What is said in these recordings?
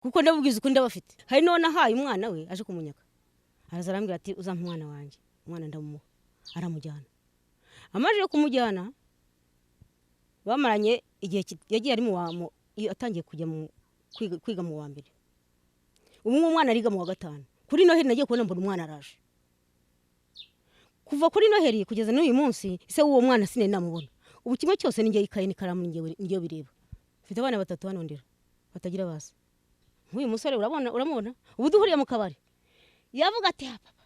kuko ndabubwiza uko ndabafite. Hari none ahaye umwana we aje kumunyaka, araza arambwira ati uzampa umwana wanjye. Umwana ndamumuha, aramujyana. Amaje kumujyana bamaranye igihe yagiye ari mu wamo, atangiye kujya mu kwiga mu wa mbere. Ubu umwana ariga mu wa gatanu. Kuri Noheli nagiye kubona mbona umwana araje. Kuva kuri Noheli kugeza n'uyu munsi ise uwo mwana sine namubona. Ubu kimwe cyose ningiye ikaye n'ikaramu ningiye bireba. Mfite abana batatu hano ndera batagira base. Nk'uyu musore uramubona ubu duhuriye mu kabari. Yavuga ati papa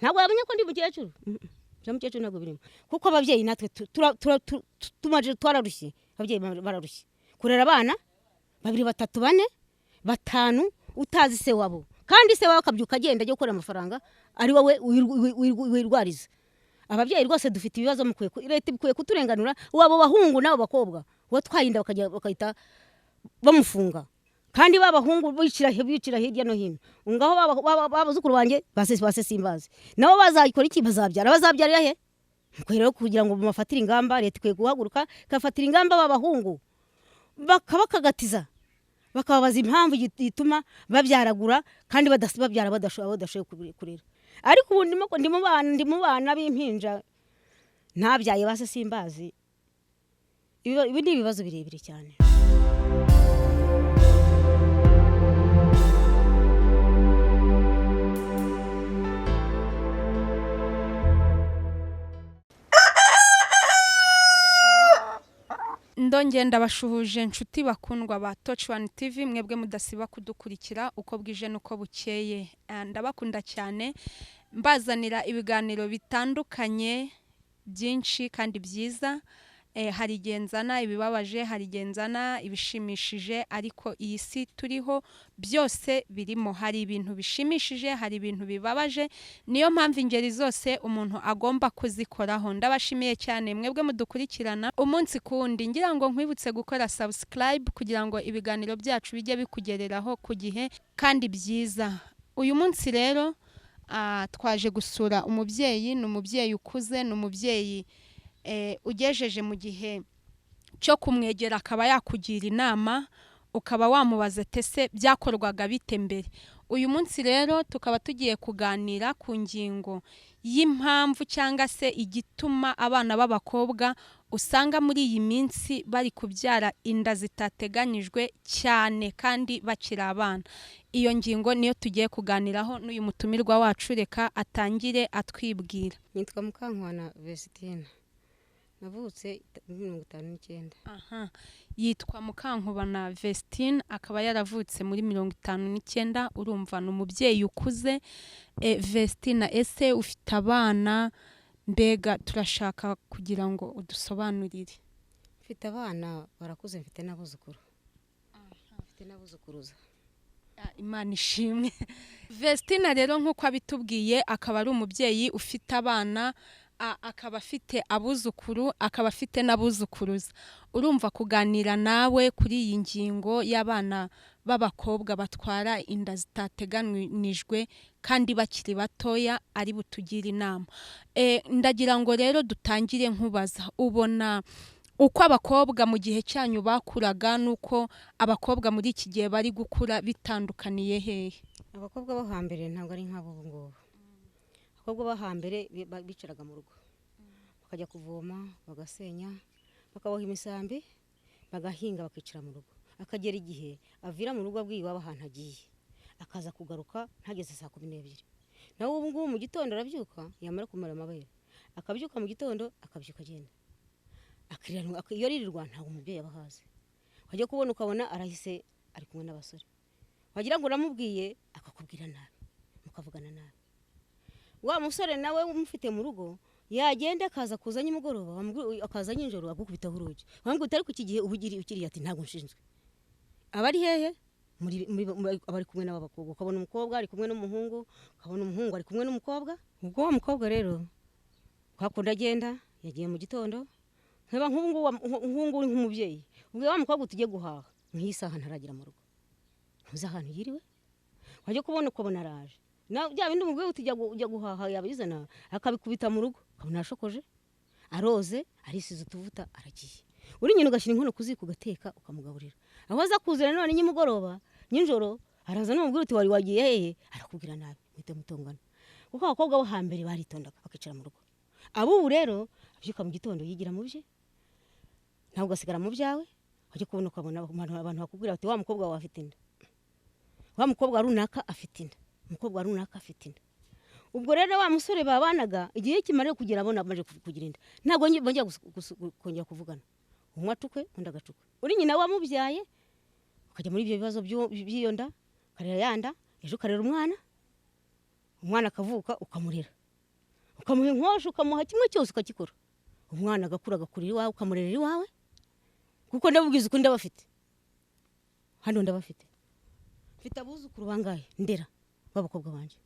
ntabwo yabonye ko ndi mukecuru. Mukecuru ntabwo birimo kuko ababyeyi natwe tumaje twararushye. Ababyeyi bararushye kurera abana 2 3 4 5 utazi se wabo, kandi se wawe akabyuka agenda ajya gukora amafaranga ari wowe wirwariza. Ababyeyi rwose dufite ibibazo mukwiye leta ikwiye kuturenganura. Wabo bahungu nabo bakobwa watwayinda bakahita bamufunga, kandi babahungu bicira hirya no hino. Ngaho babuzukuru banjye base simbazi nabo bazayikora iki? Bazabyarira he? Rero kugira ngo bafatire ingamba, leta ikwiye guhaguruka kafatira ingamba babahungu bakabakagatiza, bakababaza impamvu ituma babyaragura kandi babyara badashoboye kurera. Ariko ubu ndimo bana b'impinja ntabyaye base simbazi. Ibi ni ibibazo birebire cyane. Ndongeye ndabashuhuje inshuti bakundwa ba Touch One TV, mwebwe mudasiba kudukurikira uko bwije nuko bukeye. Ndabakunda cyane, mbazanira ibiganiro bitandukanye byinshi kandi byiza. Hari genzana ibibabaje, hari genzana ibishimishije, ariko iyi si turiho byose birimo. Hari ibintu bishimishije, hari ibintu bibabaje. Niyo mpamvu ingeri zose umuntu agomba kuzikoraho. Ndabashimiye cyane mwebwe mudukurikirana umunsi kundi. Ngira ngo nkwibutse gukora subscribe kugira ngo ibiganiro byacu bijye bikugereraho ku gihe kandi byiza. Uyu munsi rero twaje gusura umubyeyi, n'umubyeyi ukuze, n'umubyeyi ugejeje mu gihe cyo kumwegera akaba yakugira inama, ukaba wamubaza tese byakorwaga bite mbere. Uyu munsi rero tukaba tugiye kuganira ku ngingo y'impamvu cyangwa se igituma abana b'abakobwa usanga muri iyi minsi bari kubyara inda zitateganyijwe cyane kandi bakiri abana. Iyo ngingo niyo tugiye kuganiraho n'uyu mutumirwa wacu. Reka atangire atwibwira. Nitwa Mukankwana Vestine, navutse 59. Yitwa Mukankubana Vestine, akaba yaravutse muri 59. Urumva n'umubyeyi ukuze. Vestine, ese ufite abana? Mbega turashaka kugira ngo udusobanurire. Mfite abana barakuze, mfite n'abuzukuru. Mfite n'abuzukuruza. Imana ishimwe. Vestine rero nk'uko abitubwiye akaba ari umubyeyi ufite abana, akaba afite abuzukuru, akaba afite n'abuzukuruza. Urumva kuganira nawe kuri iyi ngingo y'abana b'abakobwa batwara inda zitateganijwe kandi bakiri batoya ari butugira inama. Ndagira ngo rero dutangire nkubaza, ubona uko abakobwa mu gihe cyanyu bakuraga nuko abakobwa muri iki gihe bari gukura bitandukaniye hehe? Abakobwa bo hambere ntabwo ari nk'abo ngubu. Abakobwa bo hambere bicaraga mu rugo, bakajya kuvoma, bagasenya, bakaboha imisambi, bagahinga, bakicara mu rugo. Akagera igihe avira mu rugo abwiye iwabo ahantu agiye, akaza kugaruka ntageze saa 12. Nawe ubu ngubu mu gitondo arabyuka, yamara kumara amabere, akabyuka mu gitondo akabyuka agenda. Iyo ririrwa ntabwo umubyeyi abahaze. Wajya kubona ukabona arahise ari kumwe n'abasore. Wagira ngo uramubwiye akakubwira nabi, mukavugana nabi. Wa musore nawe umufite mu rugo yagenda akaza kuzanya umugoroba, akaza nyinjoro agukubita urugi. Wambwe utari ku kigihe ukiri ati ntago nshinzwe. Abari hehe? Abari kumwe n'abakobwa. Ukabona umukobwa ari kumwe n'umuhungu, ukabona umuhungu ari kumwe n'umukobwa. Ubwo wa mukobwa rero kwakunda agenda, yagiye mu gitondo. Nkaba nk'ubu uri nk'umubyeyi. Ubwo wa mukobwa tugiye guhaha, nk'isaha ntaragira mu rugo. Ntuzi ahantu yiriwe? Wajya kubona ukabona araje. Na bya bindi umubyeyi ujya guhaha yabizana akabikubita mu rugo. Ukabona arashokoje, aroze, arisize utuvuta, aragiye. Uri nyine ugashyira inkono kuziko ugateka ukamugaburira. Aho aza kuzira none nyimugoroba, nyinjoro araza n'umubwira uti wari wagiye hehe arakubwira nabi mwite mutongana kuko abakobwa bo hambere baritondaga bakicara mu rugo abo ubu rero abyuka mu gitondo yigira mu bye ntabwo asigara mu byawe wajya kubona ukabona abantu bakubwira bati wa mukobwa wawe afite inda wa mukobwa runaka afite inda umukobwa runaka afite inda ubwo rero wa musore babanaga igihe kimare kugira abona amaje kugira inda ntabwo bongera kongera kuvugana umwe atukwe undi agatukwe uri nyina wamubyaye ukajya muri ibyo bibazo by'iyo nda karera yanda ejo karera umwana akavuka ukamurera ukamuha inkosho ukamuha kimwe cyose ukakikora umwana agakura agakurira iwawe ukamurerera iwawe kuko ndabubwiza uko ndabafite hano ndabafite mfite abuzukuru bangahe ndera b'abakobwa banje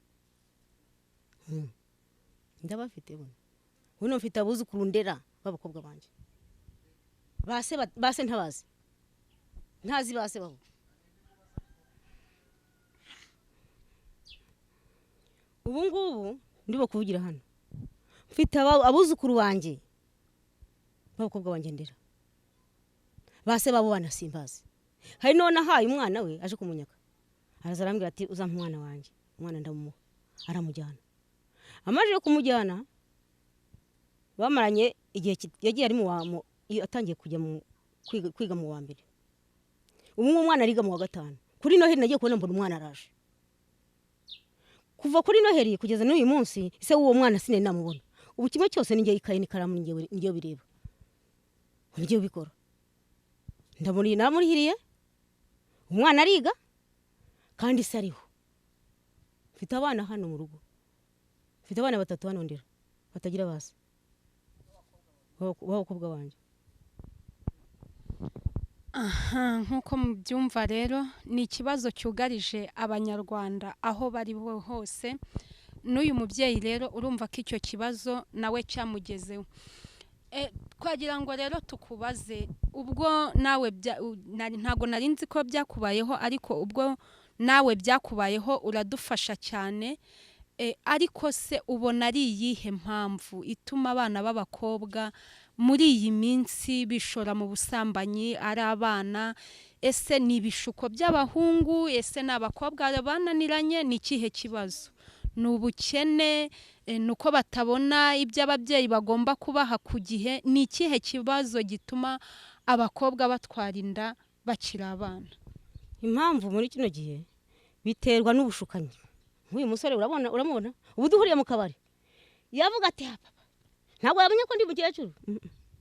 ndabafite buno mfite abuzukuru ndera b'abakobwa banje base ntabazi ntazi base babo ubu ngubu ndibo kuvugira hano mfite abuzukuru banje b'abakobwa banje ndera base babo banasimbazi hari none ahaye umwana we aje kumunyaka araza arambwira ati uzampa umwana wanje umwana ndamumuha aramujyana amaje kumujyana bamaranye igihe yagiye ari mu atangiye kujya kwiga mu wa mbere ubu umwana ariga mu wa gatanu kuri Noheli nagiye kubona mbona umwana araje kuva kuri Noheli kugeza n'uyu munsi ise uwo mwana sine namubona ubu kimwe cyose ningiye ikaye n'ikaramu ningiye bireba ningiye bikora namurihiriye umwana ariga kandi se ariho mfite abana hano mu rugo mfite abana 3 hano ndera batagira base b'abakobwa banje nk'uko mubyumva rero ni ikibazo cyugarije abanyarwanda aho bari hose n'uyu mubyeyi rero urumva ko icyo kibazo nawe cyamugezeho twagira ngo rero tukubaze ubwo nawe ntago nari nzi ko byakubayeho ariko ubwo nawe byakubayeho uradufasha cyane ariko se ubona ari iyihe mpamvu ituma abana b'abakobwa muri iyi minsi bishora mu busambanyi ari abana ese ni ibishuko by'abahungu ese n'abakobwa bananiranye ni ikihe kibazo ni ubukene nuko batabona ibyo ababyeyi bagomba kubaha ku gihe ni ikihe kibazo gituma abakobwa batwara inda bakiri abana impamvu muri kino gihe biterwa n'ubushukanyi nk'uyu musore uramubona ubu duhuriye mu kabari yavuga ati papa ntabwo yamenye ko ndi mukecuru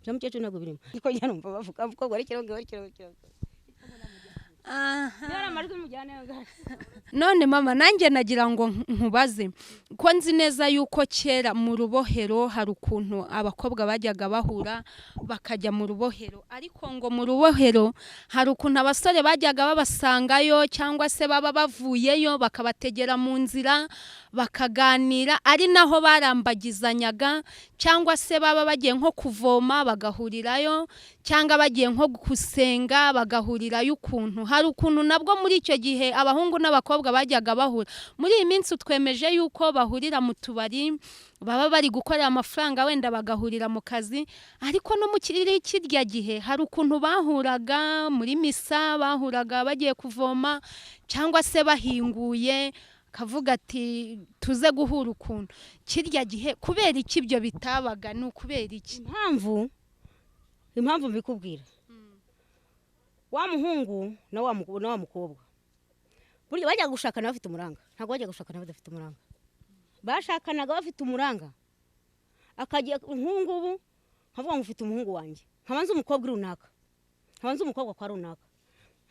bya mukecuru ntabwo birimo ariko njya numva bavuga ko bari kirongo none mama nanjye nagira ngo nkubaze ko nzi neza yuko kera mu rubohero hari ukuntu abakobwa bajyaga bahura bakajya mu rubohero ariko ngo mu rubohero hari ukuntu abasore bajyaga babasangayo cyangwa se baba bavuyeyo bakabategera mu nzira bakaganira ari naho barambagizanyaga cyangwa se baba bagiye nko kuvoma bagahurirayo cyangwa bagiye nko gusenga bagahurirayo ukuntu hari ukuntu nabwo muri icyo gihe abahungu n'abakobwa bajyaga bahura muri iyi minsi twemeje yuko bahurira mu tubari baba bari gukorera amafaranga wenda bagahurira mu kazi ariko no mu kirya gihe hari ukuntu bahuraga muri misa bahuraga bagiye kuvoma cyangwa se bahinguye kavuga ati tuze guhura ukuntu kirya gihe kubera iki ibyo bitabaga ni ukubera iki impamvu mbikubwira wa muhungu na wa mukobwa burya bajya gushakana bafite umuranga ntabwo bajya gushakana badafite umuranga bashakanaga bafite umuranga akagiye umuhungu ubu nkavuga ngo ufite umuhungu wanjye nkabanza umukobwa runaka nkabanza umukobwa kwa runaka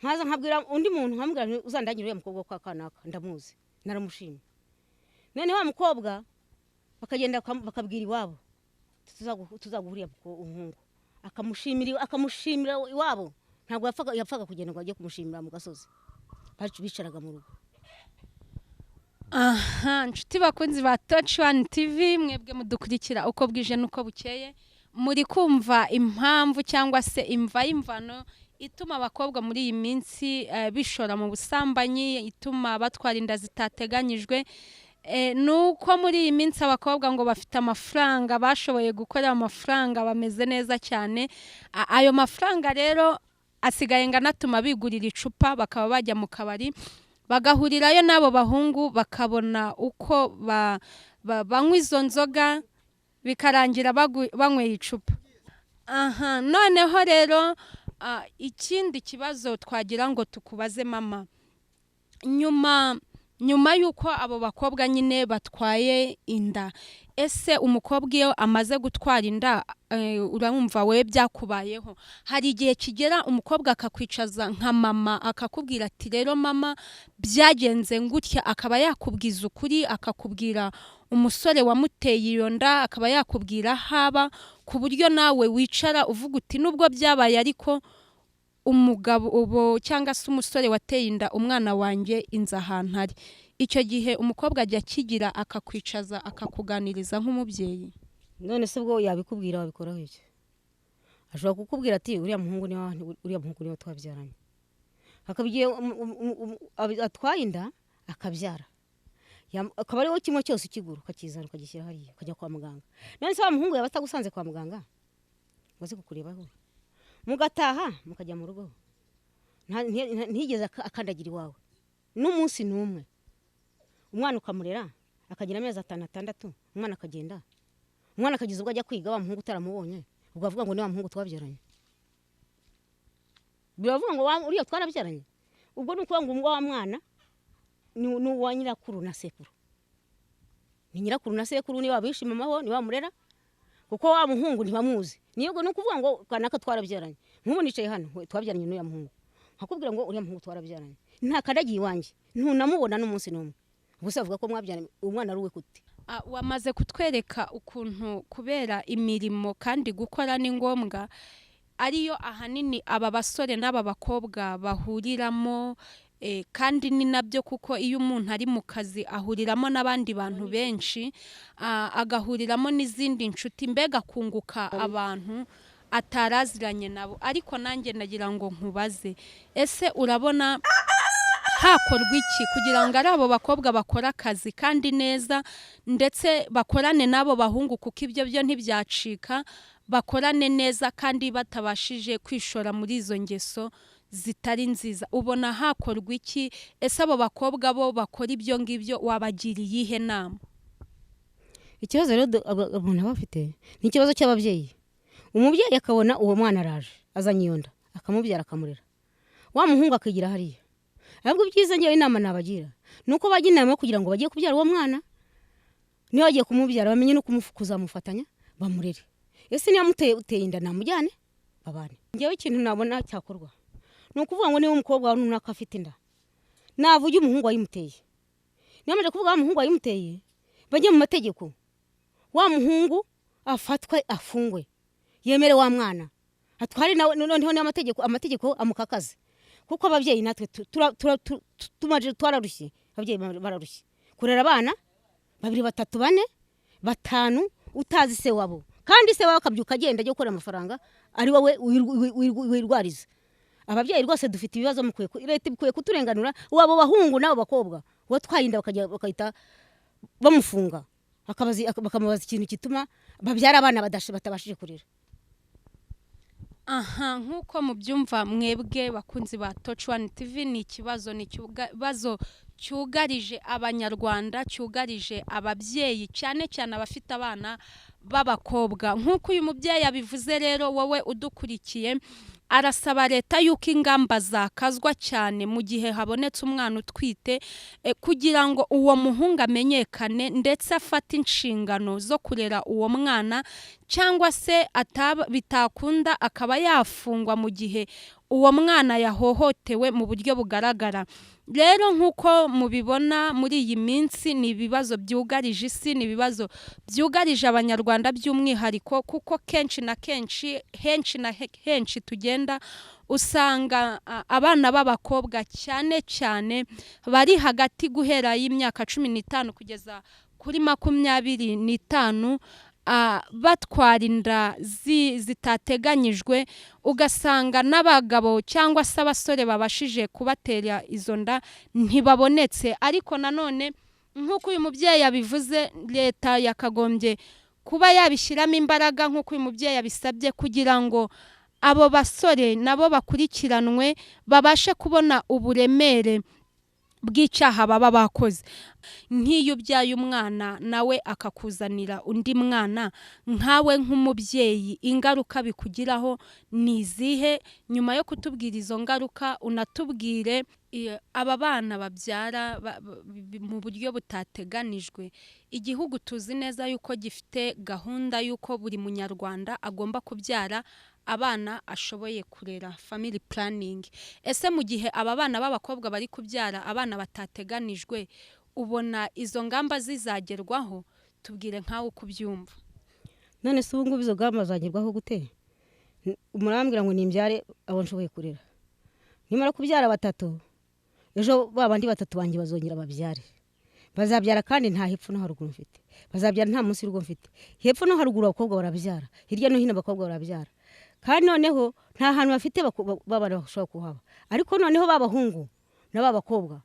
nkaza nkabwira undi muntu nkamubwira uzandangire uriya mukobwa kwa kanaka ndamuzi naramushimye none wa mukobwa bakagenda bakabwira iwabo tuzaguhuriya umuhungu akamushimira iwabo ntabwo yapfaga kugenda ngo ajye kumushimira mu gasozi bicaraga mu rugo nshuti bakunzi ba Touch1 TV mwebwe mudukurikira uko bwije nuko bukeye muri kumva impamvu cyangwa se imvano ituma abakobwa muri iyi minsi bishora mu busambanyi ituma batwara inda zitateganyijwe nuko muri iyi minsi abakobwa ngo bafite amafaranga bashoboye gukorera amafaranga bameze neza cyane ayo mafaranga rero asigaye nganatuma bigurira icupa bakaba bajya mu kabari bagahurirayo n'abo bahungu bakabona uko banywa izo nzoga bikarangira banyweye icupa. Aha, noneho rero ikindi kibazo twagira ngo tukubaze mama, nyuma yuko abo bakobwa nyine batwaye inda, ese umukobwa iyo amaze gutwara inda urumva we byakubayeho, hari igihe kigera umukobwa akakwicaza nka mama akakubwira ati rero mama byagenze ngutya, akaba yakubwiza ukuri, akakubwira umusore wamuteye iyo nda, akaba yakubwira haba, ku buryo nawe wicara uvuga uti nubwo byabaye ariko umugabo ubo cyangwa se umusore wateye inda umwana wanjye inza ahantu ari. Icyo gihe umukobwa ajya kigira akakwicaza akakuganiriza nk'umubyeyi. None se ubwo yabikubwira wabikoraho iki? Ashobora kukubwira ati uriya muhungu niwe twabyaranye, akabigiye atwaye inda akabyara, akaba ariho kimwe cyose ukigura ukakizana ukagishyira hariya ukajya kwa muganga. None se wa muhungu yaba atagusanze kwa muganga waze kukurebaho, mugataha mukajya mu rugo, ntigeze akandagira iwawe n'umunsi n'umwe, umwana ukamurera akagira amezi 5 6, umwana akagenda, umwana akagize ubwo ajya kwiga, wa muhungu utaramubonye ubwo avuga ngo ni wa muhungu twabyaranye. Biravuga ngo uriya twarabyaranye, ubwo ni ukuvuga ngo wa mwana ni uwa nyirakuru na sekuru, ni nyirakuru na sekuru, ni wabishima mamaho, ni wamurera, kuko wa muhungu ntibamuzi. Niyo no kuvuga ngo kanaka twarabyaranye, nk'ubu nicaye hano twabyaranye n'uya muhungu, hakubwira ngo uriya muhungu twarabyaranye, nta kandagiye iwanjye, ntunamubona n'umunsi n'umwe, gusa avuga ko mwabyaranye umwana ruwe kuti. Wamaze kutwereka ukuntu kubera imirimo kandi gukora ni ngombwa, ariyo ahanini aba basore n'aba bakobwa bahuriramo, kandi ni nabyo kuko iyo umuntu ari mu kazi ahuriramo n'abandi bantu benshi, agahuriramo n'izindi nshuti, mbega kunguka abantu ataraziranye nabo. Ariko nanjye nagira ngo nkubaze, ese urabona hakorwa iki kugira ngo ari abo bakobwa bakora akazi kandi neza, ndetse bakorane n'abo bahungu, kuko ibyo byo ntibyacika, bakorane neza kandi batabashije kwishora muri izo ngeso zitari nziza? Ubona hakorwa iki? Ese abo bakobwa bo bakora ibyo ngibyo wabagiriye iyihe nama? Ikibazo rero umuntu aba afite ni ikibazo cy'ababyeyi. Umubyeyi akabona uwo mwana araje azanye iyo nda, akamubyara akamurera, wa muhungu akigira hariya. Ahubwo byiza ngewe inama nabagira nuko bajya inama kugira ngo bagiye kubyara uwo mwana, niyo bagiye kumubyara bamenye no kumufatanya bamurere. Ese niyo uteye inda namujyane babane. Ngewe ikintu nabona cyakorwa no kuvuga ngo niba umukobwa wa runaka afite inda, navuge umuhungu wayimuteye, niyo maze kuvuga umuhungu wayimuteye, bajye mu mategeko, wa muhungu afatwe afungwe, yemere wa mwana atware nawe, noneho amategeko amukakaze, kuko ababyeyi natwe tumaje twararushye, ababyeyi bararushye kurera abana 2 3 4 5 utazi se wabo, kandi se wabo akabyuka agenda ajya gukora amafaranga ari wowe wirwariza. Ababyeyi rwose dufite ibibazo, leta ikwiye kuturenganura, wabo bahungu nabo bakobwa watwayinda bakahita bamufunga, bakamubaza ikintu kituma babyara abana batabashije kurera. Aha, nkuko mubyumva mwebwe bakunzi ba Touch One TV, ni ikibazo cyugarije abanyarwanda, cyugarije ababyeyi, cyane cyane abafite abana b'abakobwa. Nkuko uyu mubyeyi abivuze rero, wowe udukurikiye, arasaba leta yuko ingamba zakazwa cyane mu gihe habonetse umwana utwite, kugira ngo uwo muhungu amenyekane ndetse afate inshingano zo kurera uwo mwana, cyangwa se bitakunda akaba yafungwa mu gihe uwo mwana yahohotewe mu buryo bugaragara. Rero nkuko mubibona muri iyi minsi, ni ibibazo byugarije isi, ni ibibazo byugarije abanyarwanda by'umwihariko, kuko kenshi na henshi tugenda usanga abana b'abakobwa cyane cyane bari hagati guhera y'imyaka 15 kugeza kuri 25 batwara inda zitateganyijwe, ugasanga n'abagabo cyangwa se abasore babashije kubatera izo nda ntibabonetse. Ariko nanone nkuko uyu mubyeyi yabivuze, leta yakagombye kuba yabishyiramo imbaraga nkuko uyu mubyeyi yabisabye, kugira ngo abo basore nabo bakurikiranwe, babashe kubona uburemere bw'icyaha baba bakoze. Nk'iyo ubyaye umwana nawe akakuzanira undi mwana, nkawe nk'umubyeyi ingaruka bikugiraho ni izihe? Nyuma yo kutubwira izo ngaruka unatubwire aba bana babyara mu buryo butateganijwe. Igihugu tuzi neza yuko gifite gahunda yuko buri munyarwanda agomba kubyara abana ashoboye kurera, family planning. Ese mu gihe aba bana b'abakobwa bari kubyara abana batateganijwe, ubona izo ngamba zizagerwaho? Tubwire nkawe uko ubyumva. None se ubu ngubu izo ngamba zagerwaho gute? Murambwira ngo nimbyare abo nshoboye kurera, nimara kubyara batatu, ejo babandi batatu banjye bazongera babyare. Bazabyara kandi nta hepfo no haruguru mfite, bazabyara nta munsi y'urugo mfite. Hepfo no haruguru abakobwa barabyara, hirya no hino abakobwa barabyara. Kandi noneho nta hantu bafite babana bashobora kuhaba. Ariko noneho babahungu n'ababakobwa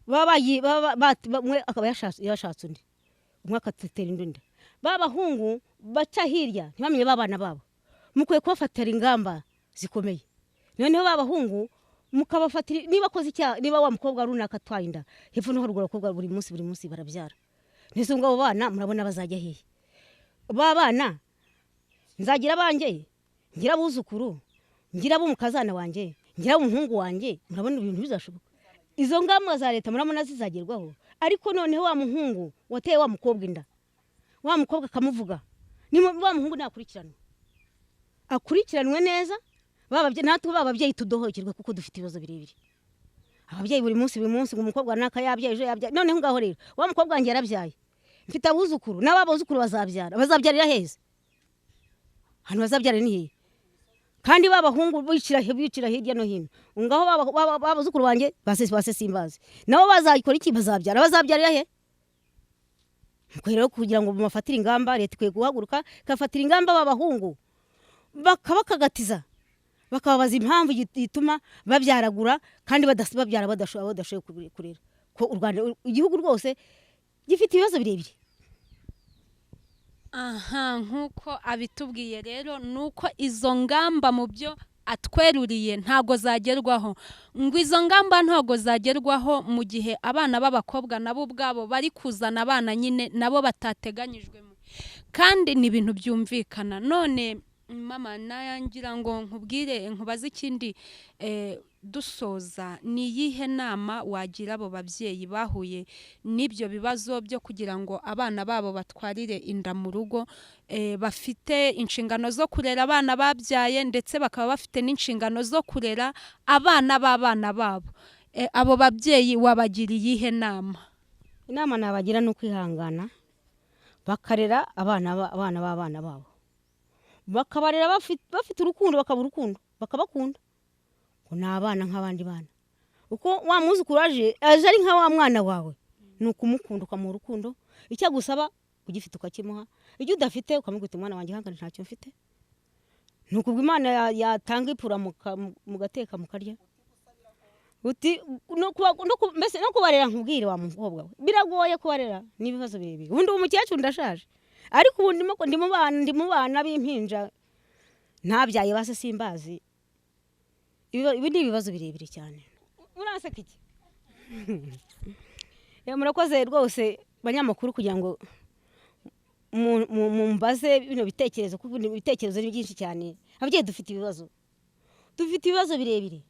umwe akaba yashatse undi, umwe akatetera inda. Babahungu baca hirya ntibamenye babana babo, mukwiye kubafatira ingamba zikomeye. Noneho babahungu mukabafatira, niba koze icyaha, niba wa mukobwa runaka atwaye inda, hepfo no haruguru abakobwa buri munsi barabyara. Nese ngo abo bana murabona bazajya hehe? Babana nzagira Banjye, ngira abuzukuru, ngira abo mukazana wanjye, ngira umuhungu wanjye, murabona ibintu bizashoboka. Izo ngamba za leta murabona zizagerwaho. Ariko noneho wa muhungu wateye wa mukobwa inda, wa mukobwa akamuvuga, ni wa muhungu akurikiranwe neza. Natwe bababyeyi tudohokerwe kuko dufite ibibazo birebire. Ababyeyi buri munsi ngo umukobwa naka yabyaye, ejo yabyaye. Noneho ngaho rero wa mukobwa wanjye yarabyaye, mfite abuzukuru, n'ababuzukuru bazabyarira heza. Hano bazabyara ni hehe? Kandi babahungu bicira hirya no hino. Ngaho babuzukuru banjye base simbazi, nabo bazakora iki? Bazabyarira he? Rero kugira ngo mumafatire ingamba, leta ikwiye guhaguruka ikafatira ingamba babahungu, bakabakagatiza, bakababaza impamvu ituma babyaragura kandi babyara badashoboye kurera. Ko u Rwanda igihugu rwose gifite ibibazo birebire. Aha, nkuko abitubwiye rero nuko izo ngamba mu byo atweruriye ntago zagerwaho. Ngo izo ngamba ntago zagerwaho mu gihe abana b'abakobwa nabo ubwabo bari kuzana abana nyine nabo batateganyijwemo, kandi ni ibintu byumvikana. None mama nayangira ngo nkubwire, nkubaze ikindi dusoza, ni yihe nama wagira abo babyeyi bahuye n'ibyo bibazo byo kugira ngo abana babo batwarire inda mu rugo, bafite inshingano zo kurera abana babyaye ndetse bakaba bafite n'inshingano zo kurera abana b'abana babo? Abo babyeyi wabagira iyihe nama? Inama nabagira no kwihangana, bakarera abana b'abana babo, bakabarera bafite urukundo, bakabakunda ngo ni abana nk'abandi bana. Uko wa muzukuru aje ari nka wa mwana wawe, ni ukumukunda, ukamuha urukundo. Icyo gusaba ugifite ukakimuha, icyo udafite ukamubwira umwana wanjye hangana ntacyo mfite. Ni ukubwo Imana yatanga ipura mugateka mukarya. Uti mbese no kubarera nkubwire wa mukobwa we, biragoye kubarera, n'ibibazo birebire. Ubundi umukecuru ndashaje, ariko ubu ndi mu bana b'impinja ntabyaye base simbazi. Ibi ni ibibazo birebire cyane. Muraseka iki? Murakoze rwose banyamakuru kugira ngo mumbaze bino bitekerezo, kuko ibitekerezo ni byinshi cyane. Ababyeyi dufite ibibazo birebire.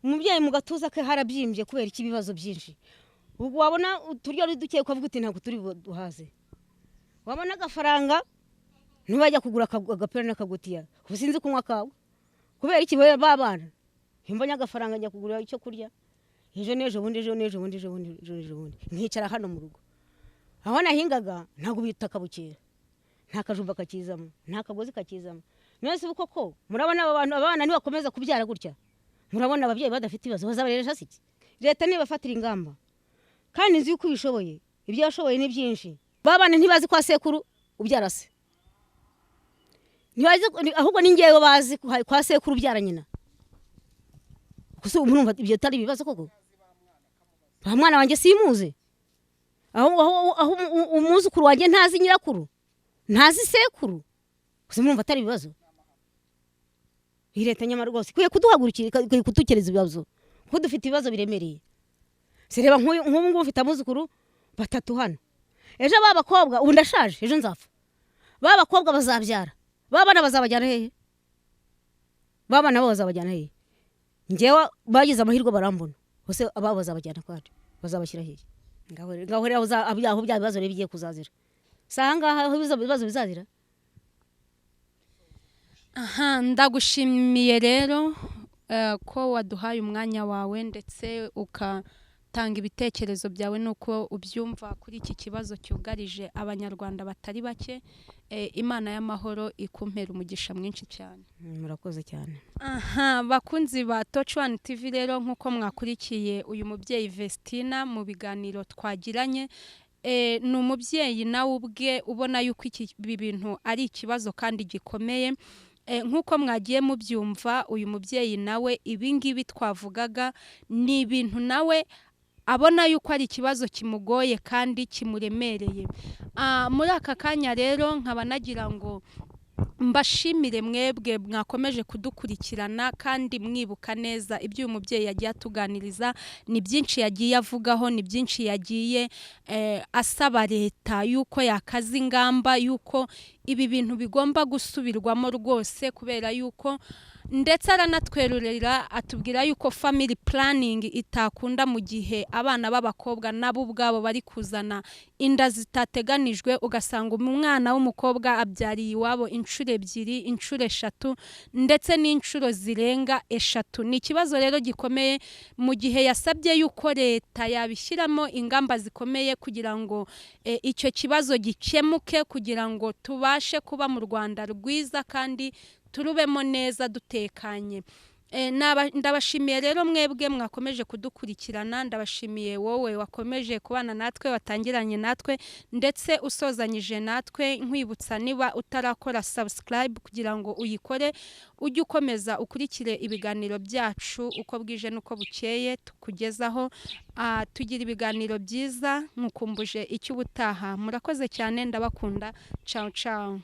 Umubyeyi mu gatuza ke harabyimbye kubera iki ibibazo byinshi. Ubwo wabona uturyo duke ukavuga uti ntabwo turi duhaze. Wabona agafaranga ntibajya kugura agapira n'akagutiya, usinzi kunywa kawe kubera iki babana. Himbonye agafaranga njya kugura icyo kurya, ejo bundi nkicara hano mu rugo. Aho nahingaga ntabwo bitaka bukera, nta kajumba kakizamo, nta kagozi kakizamo. Mwese koko murabona abana ntibakomeza kubyara gutya, murabona ababyeyi badafite ibibazo bazabareresha siki? Leta niba bafatira ingamba, kandi nzi uko bishoboye, ibyo yashoboye ni byinshi. Babana ntibazi kwa sekuru ubyara se, ntibazi, ahubwo ni ngewe bazi kwa sekuru ubyara nyina. Gusa umurumva ibyo tari ibibazo koko? Bamwana wanjye simuze, aho umuzukuru wanjye ntazi nyirakuru, ntazi sekuru. Gusa murumva atari ibibazo? Leta nyamara rwose ikwiye kuduhagurukira, ikwiye kudukereza ibibazo, kuko dufite ibibazo biremereye. sireba nk'ubu ngubu mfite abuzukuru 3 hano ejo babakobwa ubu ndashaje ejo nzapfa babakobwa bazabyara babana bazabajyana hehe babana bo bazabajyana hehe ngewe bagize amahirwe barambona bose ababo bazabajyana kwandi bazabashyira hehe ngaho rero aho bya bibazo bigiye kuzazira sanga aho bibazo bizazira. Aha, ndagushimiye rero ko waduhaye umwanya wawe ndetse ukatanga ibitekerezo byawe nuko ubyumva kuri iki kibazo cyugarije abanyarwanda batari bake. Imana y'amahoro ikumpera umugisha mwinshi cyane. Murakoze cyane. Aha, bakunzi ba Touch One TV rero nkuko mwakurikiye uyu mubyeyi Vestina mu biganiro twagiranye, ni umubyeyi nawe ubwe ubona yuko ibi bintu ari ikibazo kandi gikomeye. Nkuko mwagiye mubyumva uyu mubyeyi nawe ibingibi twavugaga ni ibintu nawe abona yuko ari ikibazo kimugoye kandi kimuremereye. Muri aka kanya rero nkaba nagira ngo mbashimire mwebwe mwakomeje kudukurikirana kandi mwibuka neza ibyo uyu mubyeyi yagiye atuganiriza. Ni byinshi yagiye avugaho, ni byinshi yagiye asaba leta yuko yakaza ingamba yuko ibi bintu bigomba gusubirwamo rwose, kubera yuko ndetse aranatwerurira atubwira yuko family planning itakunda mu gihe abana b'abakobwa nabo ubwabo bari kuzana inda zitateganijwe, ugasanga umwana w'umukobwa abyariye iwabo inshuro 2, inshuro 3 ndetse n'inshuro zirenga 3. Ni ikibazo rero gikomeye mu gihe yasabye yuko leta yabishyiramo ingamba zikomeye kugira ngo icyo kibazo gikemuke, kugira ngo tubashe kuba mu Rwanda rwiza kandi turubemo neza dutekanye. Ndabashimiye rero mwebwe mwakomeje kudukurikirana, ndabashimiye wowe wakomeje kubana natwe, watangiranye natwe ndetse usozanyije natwe. Nkwibutsa niba utarakora subscribe kugira ngo uyikore, ujye ukomeza ukurikire ibiganiro byacu uko bwije nuko bukeye tukugezaho. Tugira ibiganiro byiza, nkukumbuje icyo ubutaha. Murakoze cyane, ndabakunda. Ciao ciao.